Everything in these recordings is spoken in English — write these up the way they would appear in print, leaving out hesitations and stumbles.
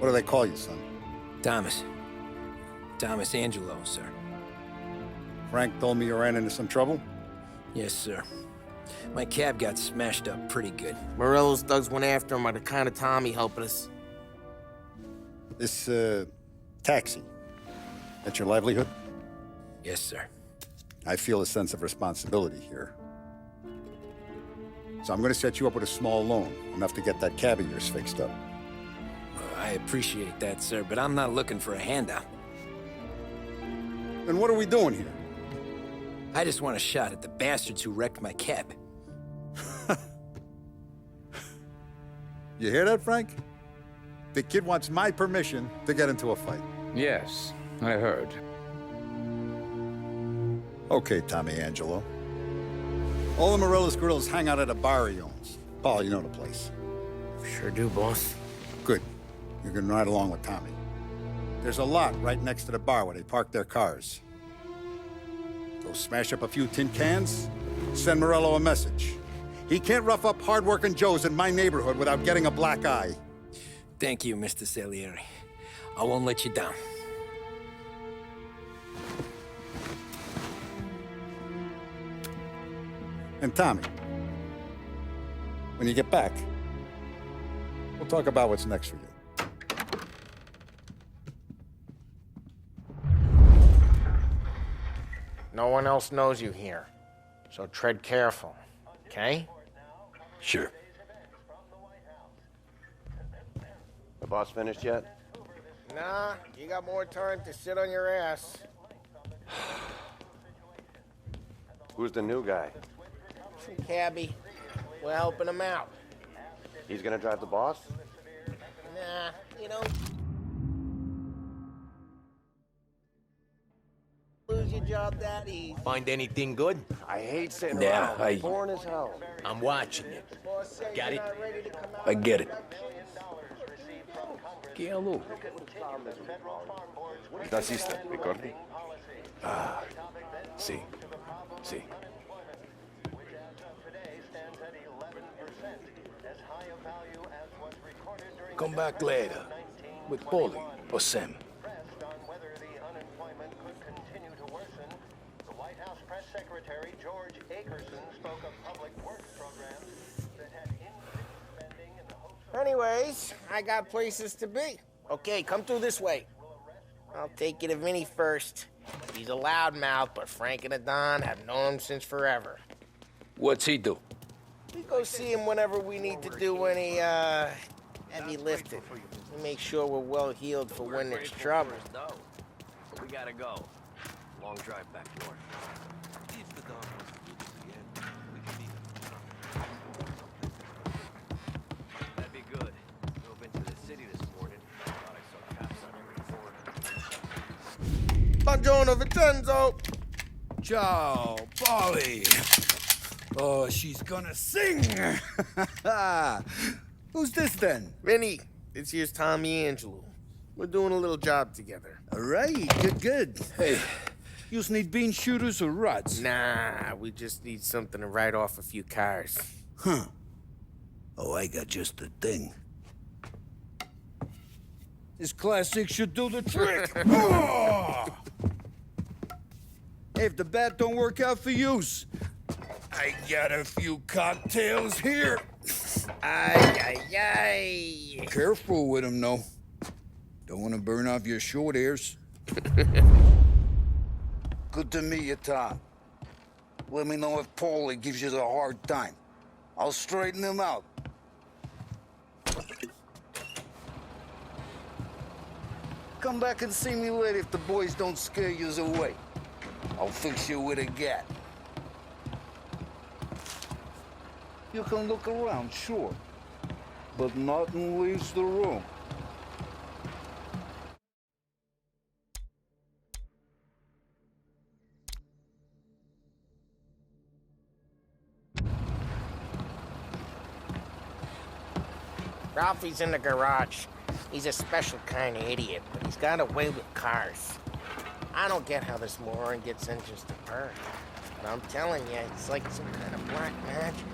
What do they call you, son? Thomas. Thomas Angelo, sir. Frank told me you ran into some trouble? Yes, sir. My cab got smashed up pretty good. Morello's thugs went after him by the kind of Tommy helping us. This, taxi. That's your livelihood? Yes, sir. I feel a sense of responsibility here. So I'm gonna set you up with a small loan, enough to get that cab of yours fixed up. I appreciate that, sir, but I'm not looking for a handout. Then what are we doing here? I just want a shot at the bastards who wrecked my cab. You hear that, Frank? The kid wants my permission to get into a fight. Yes, I heard. Okay, Tommy Angelo. All the Morello's girls hang out at a bar he owns. Paul, you know the place. Sure do, boss. Good. You can ride along with Tommy. There's a lot right next to the bar where they park their cars. Go smash up a few tin cans, send Morello a message. He can't rough up hard-working Joes in my neighborhood without getting a black eye. Thank you, Mr. Salieri. I won't let you down. And Tommy, when you get back, we'll talk about what's next for you. No one else knows you here, so tread careful, okay? Sure. The boss finished yet? Nah, you got more time to sit on your ass. Who's the new guy? Some cabbie. We're helping him out. He's gonna drive the boss? Nah, you know... Lose your job that easy. Find anything good? I hate sitting Yeah, around. Boring as hell. I'm watching you. Got it? I get it. ¿Qué aló? ¿Naciste, Ricordi? Sí, sí. Come back later. With Paulie or Sam. Secretary George Akerson spoke of public works programs that had increased spending in the hopes of... Anyways, I got places to be. Okay, come through this way. I'll take you to Vinny first. He's a loudmouth, but Frank and the Don have known him since forever. What's he do? We go see him whenever we need to do any, heavy lifting. We make sure we're well healed for when there's trouble. We gotta go. Long drive back north. That'd be good. Drove into the city this morning. Thought I saw cops on every corner. Buongiorno, Vincenzo! Ciao, Polly. Oh, she's gonna sing. Who's this then? Vinny, this here's Tommy Angelo. We're doing a little job together. All right, good. Hey, you need bean shooters or rods? Nah, we just need something to write off a few cars. Huh. Oh, I got just the thing. This classic should do the trick. Oh! Hey, if the bat don't work out for yous, I got a few cocktails here. Ay. Careful with them, though. Don't want to burn off your short hairs. Good to meet you, Tom. Let me know if Paulie gives you the hard time. I'll straighten him out. Come back and see me later if the boys don't scare yous away. I'll fix you with a gat. You can look around, sure. But nothing leaves the room. Ralphie's in the garage. He's a special kind of idiot, but he's got a way with cars. I don't get how this moron gets engines to burn. But I'm telling you, it's like some kind of black magic.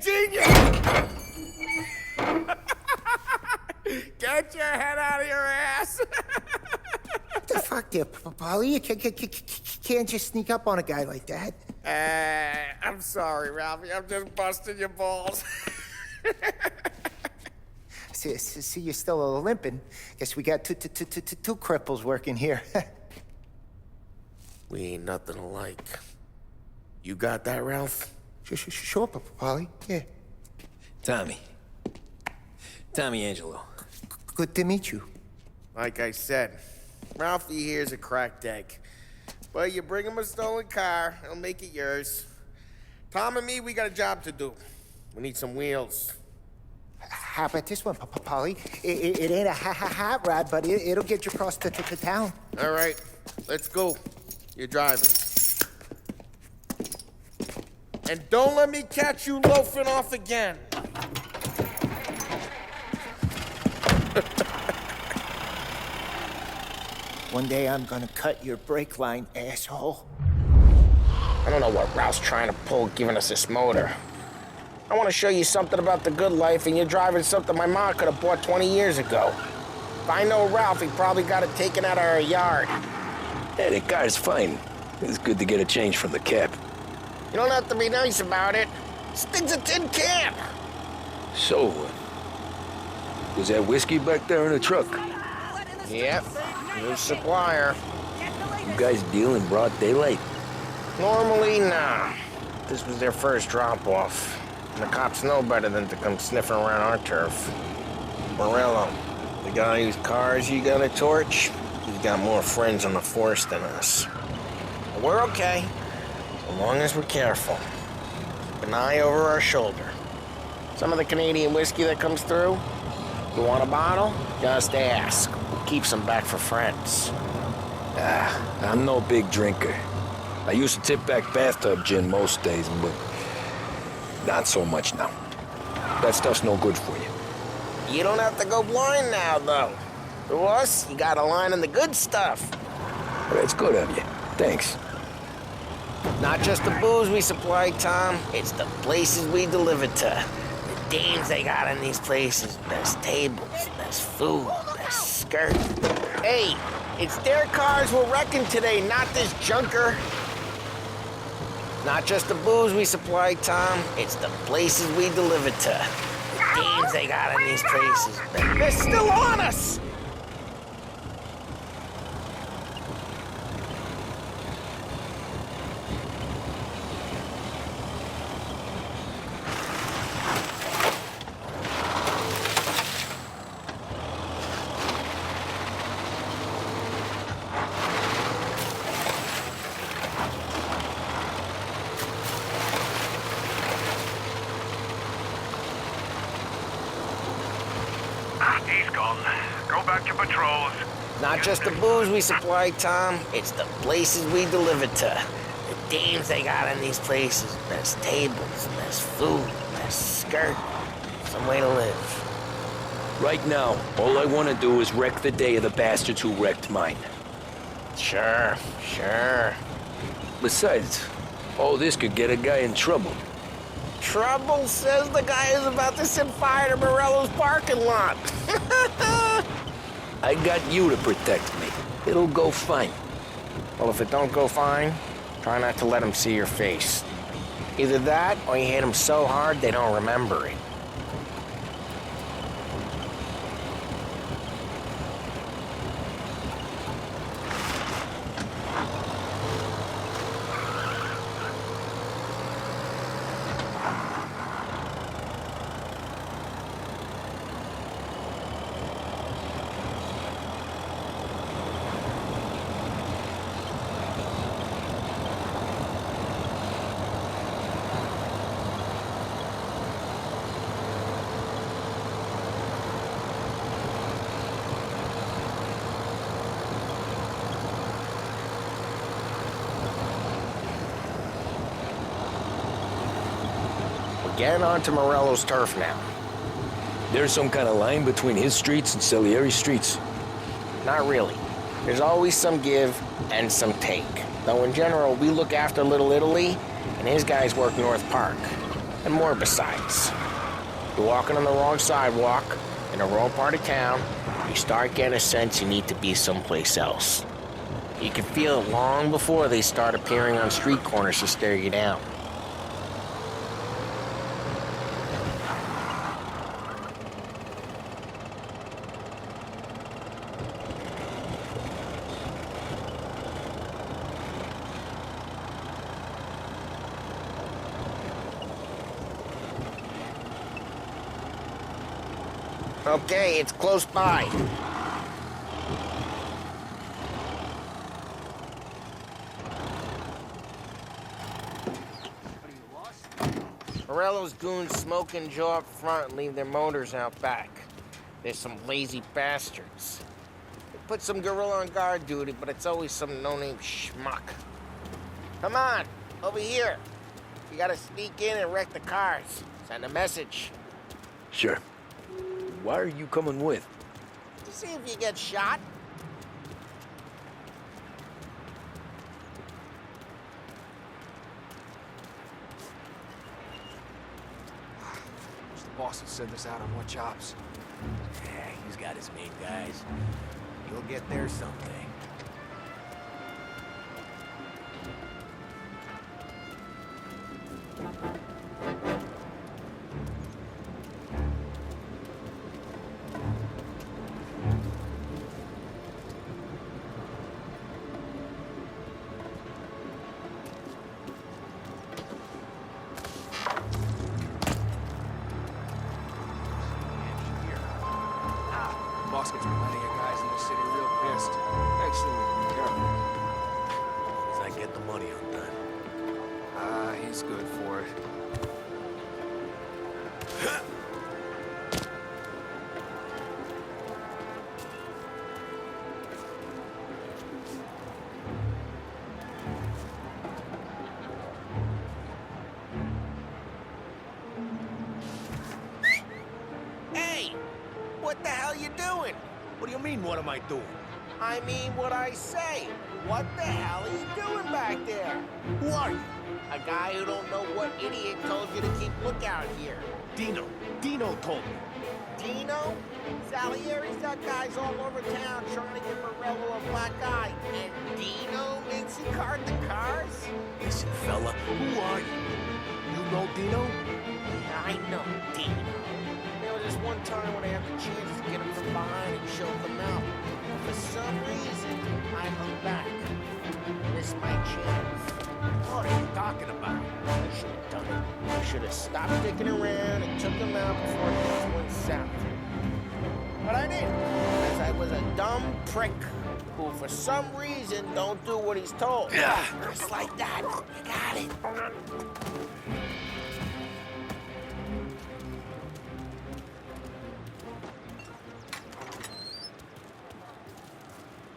genius! Get your head out of your ass! What the fuck there, Polly? You can't just sneak up on a guy like that. I'm sorry, Ralphie. I'm just busting your balls. See, you're still limping. Guess we got two cripples working here. We ain't nothing alike. You got that, Ralph? Sure, Polly. Yeah. Tommy Angelo. Good to meet you. Like I said, Ralphie here's a cracked egg. But you bring him a stolen car, he'll make it yours. Tom and me, we got a job to do. We need some wheels. How about this one, Polly? It ain't a hot rod, but it'll get you across to town. All right, let's go. You're driving. And don't let me catch you loafing off again. One day I'm gonna cut your brake line, asshole. I don't know what Ralph's trying to pull giving us this motor. I want to show you something about the good life, and you're driving something my mom could have bought 20 years ago. If I know Ralph, he probably got it taken out of our yard. Yeah, the car's fine. It's good to get a change from the cab. You don't have to be nice about it. This thing's a tin can. So, was that whiskey back there in the truck? Yep, new supplier. You guys deal in broad daylight? Normally, nah. This was their first drop-off. And the cops know better than to come sniffing around our turf. Morello, the guy whose cars you got a torch, he's got more friends on the force than us. But we're okay, as long as we're careful. Keep an eye over our shoulder. Some of the Canadian whiskey that comes through, you want a bottle? Just ask. We'll keep some back for friends. I'm no big drinker. I used to tip back bathtub gin most days, but not so much now. That stuff's no good for you. You don't have to go blind now, though. To us, you got a line on the good stuff. Well, that's good of you. Thanks. Not just the booze we supply, Tom. It's the places we deliver to. The dames they got in these places. Best tables, best food, best skirt. Hey, it's their cars we're wrecking today, not this junker. Not just the booze we supply, Tom. It's the places we deliver to. The dames they got in these places. They're still on us! He's gone. Go back to patrols. Not just the booze we supply, Tom. It's the places we deliver to. The dames they got in these places. Best tables, best food, best skirt. Some way to live. Right now, all I want to do is wreck the day of the bastards who wrecked mine. Sure. Besides, all this could get a guy in trouble. Trouble, says the guy who's about to set fire to Morello's parking lot. I got you to protect me. It'll go fine. Well, if it don't go fine, try not to let him see your face. Either that, or you hit him so hard they don't remember it. Getting onto Morello's turf now. There's some kind of line between his streets and Salieri streets. Not really. There's always some give and some take. Though in general, we look after Little Italy, and his guys work North Park. And more besides. You're walking on the wrong sidewalk, in the wrong part of town, you start getting a sense you need to be someplace else. You can feel it long before they start appearing on street corners to stare you down. Okay, it's close by. Morello's goons smoke and jaw up front and leave their motors out back. They're some lazy bastards. They put some gorilla on guard duty, but it's always some no-name schmuck. Come on, over here. You gotta sneak in and wreck the cars. Send a message. Sure. Why are you coming with? To see if you get shot. Wish the boss would send us out on more jobs. Yeah, he's got his main guys. You'll get there someday. Boss gets plenty of guys in the city real pissed. Actually, careful. As I get the money on time. Ah, he's good for it. Hey! What the hell you doing? What do you mean, what am I doing? I mean what I say. What the hell are you doing back there? Who are you? A guy who don't know what idiot told you to keep lookout here. Dino. Dino told me. Dino? Salieri's got guys all over town trying to get Morello a black eye. And Dino makes you card the cars? Listen, fella, who are you? You know Dino? Yeah, I know Dino. There was this one time when I had the chance to get him from behind and choke him out. For some reason, I hung back. Missed my chance. What are you talking about? I should have done it. I should have stopped dicking around and took him out before things went south. But I didn't, because I was a dumb prick who, for some reason, don't do what he's told. Just like that. You got it.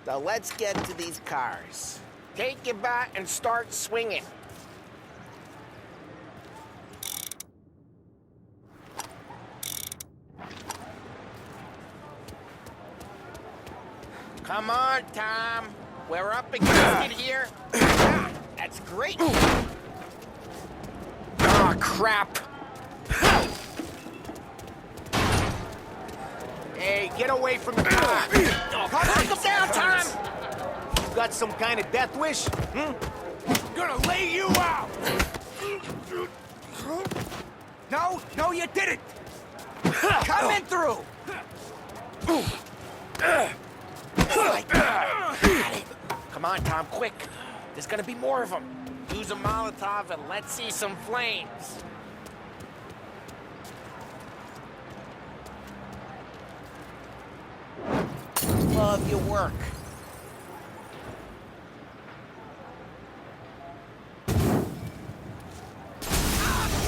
Now let's get to these cars. Take your bat and start swinging. Come on, Tom. We're up against it here. Ah, that's great. Ah, crap. Hey, get away from the car! Take him down, Tom! You got some kind of death wish? Gonna lay you out! No, no, you didn't! Coming through! Got it. Come on, Tom, quick. There's gonna be more of them. Use a Molotov and let's see some flames. Love your work.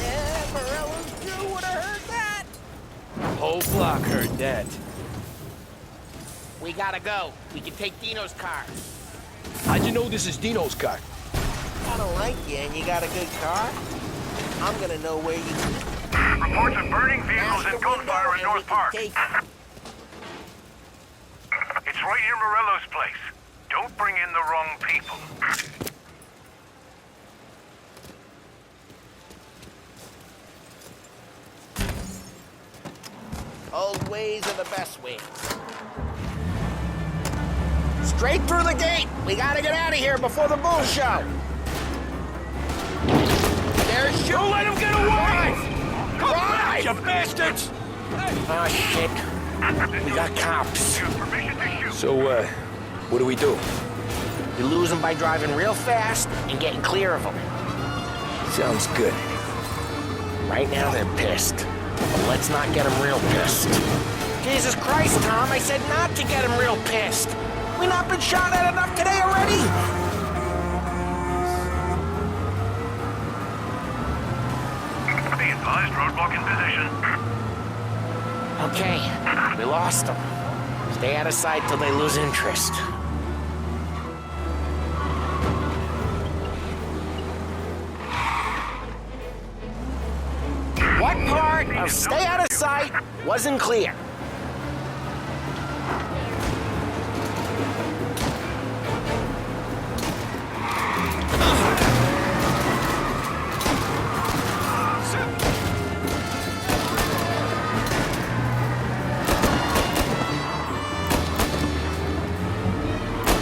Yeah, Morello's crew would have heard that. Whole block heard that. We gotta go. We can take Dino's car. How'd you know this is Dino's car? I don't like you and you got a good car. I'm gonna know where you Reports of burning vehicles and gunfire in North Park. take It's right near Morello's place. Don't bring in the wrong people. ways are the best ways. Straight through the gate! We gotta get out of here before the bull show! There's you! Don't let him get away! Drive! You bastards! Oh, shit. We got cops. So, what do we do? You lose them by driving real fast and getting clear of them. Sounds good. Right now they're pissed. But let's not get them real pissed. Jesus Christ, Tom, I said not to get them real pissed. We not been shot at enough today already? Be advised, roadblock in position. Okay, we lost them. Stay out of sight till they lose interest. What part of stay out of sight wasn't clear?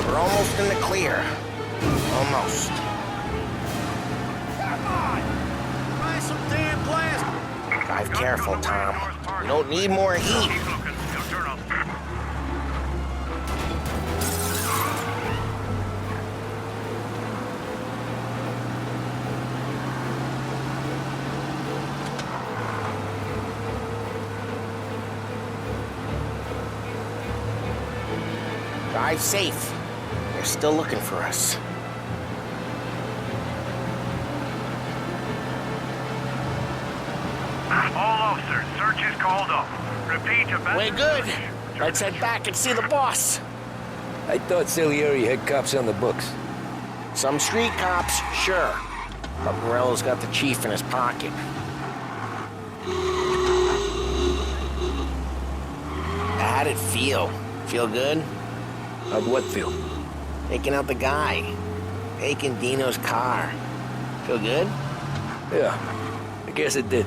We're almost in the clear. Almost. Come on! Try some damn blast! Drive careful, Tom. We don't need more heat. Keep looking. He'll turn up. Drive safe. They're still looking for us. All officers, search is called off. Repeat, abandoned. We're good. search. Let's head back and see the boss. I thought Salieri had cops on the books. Some street cops, sure. But Morello's got the chief in his pocket. How'd it feel? Feel good? How'd what feel? Taking out the guy. Taking Dino's car. Feel good? Yeah, I guess it did.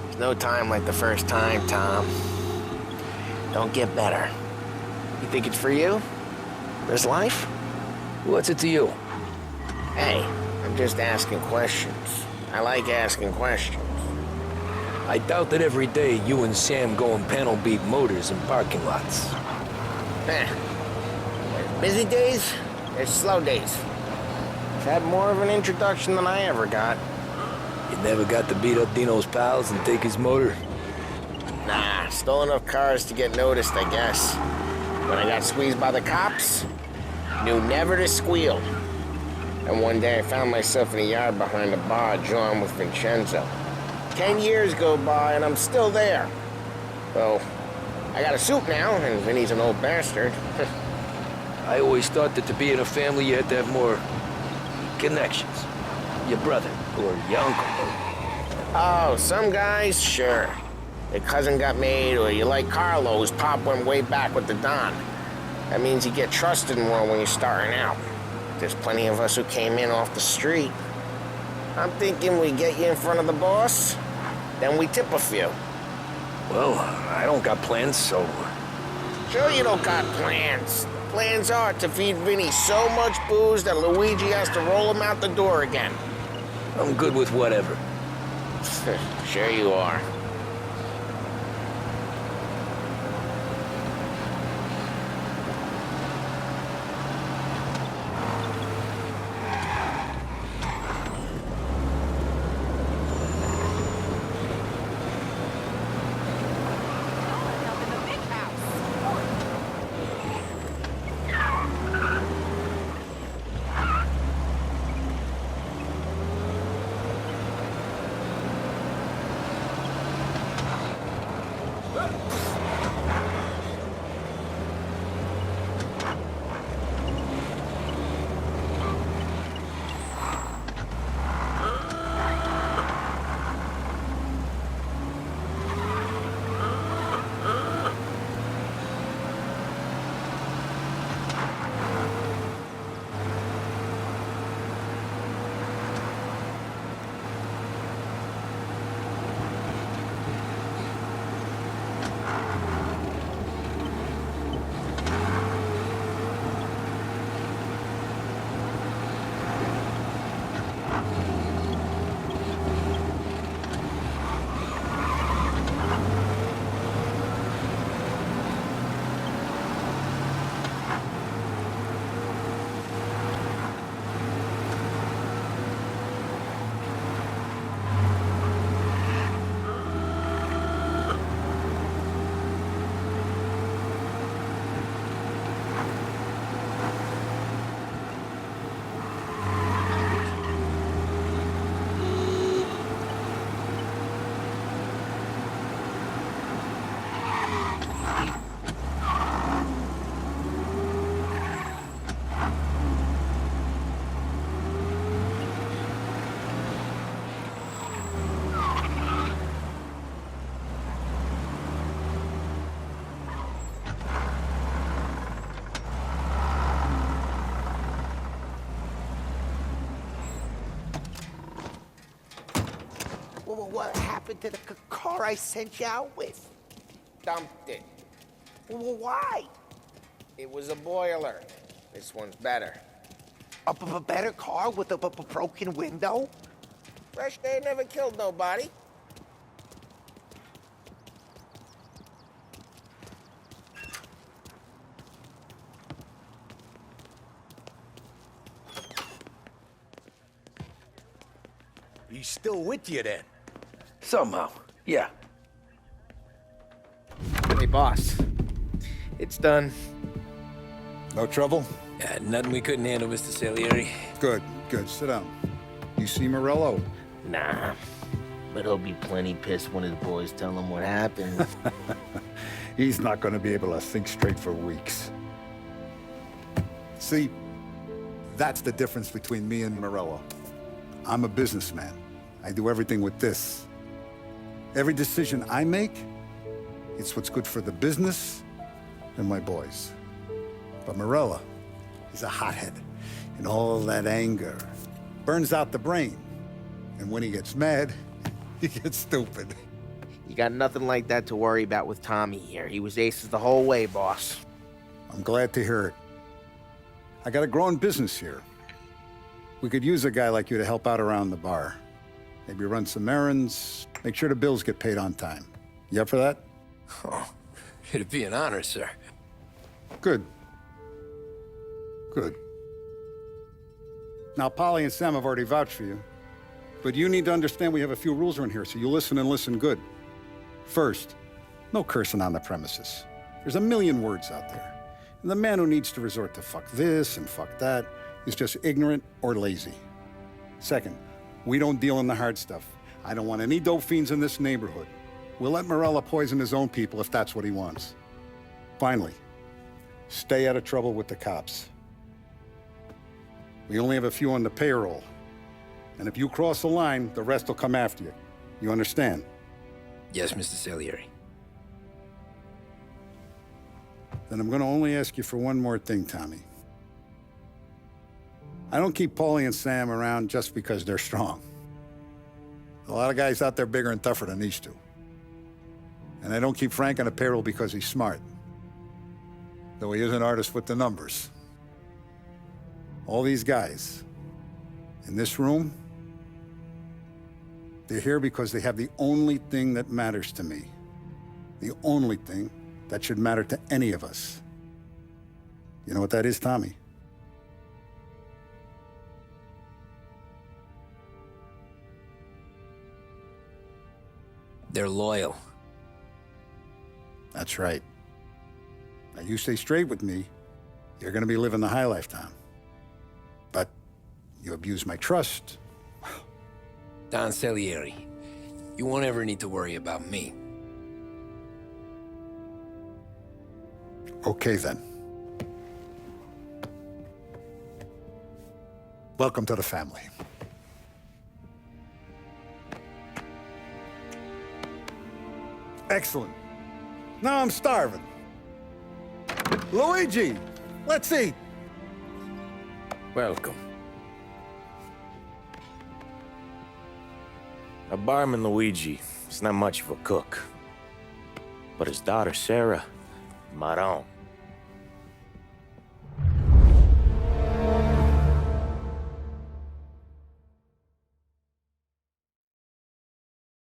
There's no time like the first time, Tom. Don't get better. You think it's for you? This life? What's it to you? Hey, I'm just asking questions. I like asking questions. I doubt that every day you and Sam go and panel beat motors in parking lots. There's busy days, there's slow days. I've had more of an introduction than I ever got. You never got to beat up Dino's pals and take his motor? Nah, stole enough cars to get noticed, I guess. When I got squeezed by the cops, knew never to squeal. And one day I found myself in a yard behind a bar drawn with Vincenzo. 10 years go by and I'm still there. So, I got a suit now, and Vinny's an old bastard. I always thought that to be in a family you had to have more connections. Your brother, or your uncle. Oh, some guys, sure. Their cousin got made, or you like Carlo's, Pop went way back with the Don. That means you get trusted more when you're starting out. There's plenty of us who came in off the street. I'm thinking we get you in front of the boss, then we tip a few. Well, I don't got plans, so... Sure you don't got plans. Plans are to feed Vinny so much booze that Luigi has to roll him out the door again. I'm good with whatever. Sure you are. What happened to the car I sent you out with? Dumped it. Why? It was a boiler. This one's better. A better car with a broken window? Fresh air never killed nobody. He's still with you then? Somehow, yeah. Hey, boss. It's done. No trouble? Nothing we couldn't handle, Mr. Salieri. Good, good. Sit down. You see Morello? Nah. But he'll be plenty pissed when his boys tell him what happened. He's not going to be able to think straight for weeks. See, that's the difference between me and Morello. I'm a businessman. I do everything with this. Every decision I make, it's what's good for the business and my boys. But Morello, he's a hothead. And all that anger burns out the brain. And when he gets mad, he gets stupid. You got nothing like that to worry about with Tommy here. He was aces the whole way, boss. I'm glad to hear it. I got a growing business here. We could use a guy like you to help out around the bar. Maybe run some errands, make sure the bills get paid on time. You up for that? Oh, it'd be an honor, sir. Good. Good. Now, Polly and Sam have already vouched for you. But you need to understand we have a few rules around here, so you listen and listen good. First, no cursing on the premises. There's a million words out there. And the man who needs to resort to fuck this and fuck that is just ignorant or lazy. Second, we don't deal in the hard stuff. I don't want any dope fiends in this neighborhood. We'll let Morella poison his own people if that's what he wants. Finally, stay out of trouble with the cops. We only have a few on the payroll. And if you cross the line, the rest will come after you. You understand? Yes, Mr. Salieri. Then I'm gonna only ask you for one more thing, Tommy. I don't keep Paulie and Sam around just because they're strong. A lot of guys out there bigger and tougher than these two. And I don't keep Frank on the payroll because he's smart. Though he is an artist with the numbers. All these guys in this room, they're here because they have the only thing that matters to me. The only thing that should matter to any of us. You know what that is, Tommy? They're loyal. That's right. Now, you stay straight with me, you're gonna be living the high life, Tom. But you abuse my trust. Don Salieri, you won't ever need to worry about me. Okay, then. Welcome to the family. Excellent. Now I'm starving. Luigi, let's eat. Welcome. A barman Luigi is not much of a cook. But his daughter Sarah, Maron.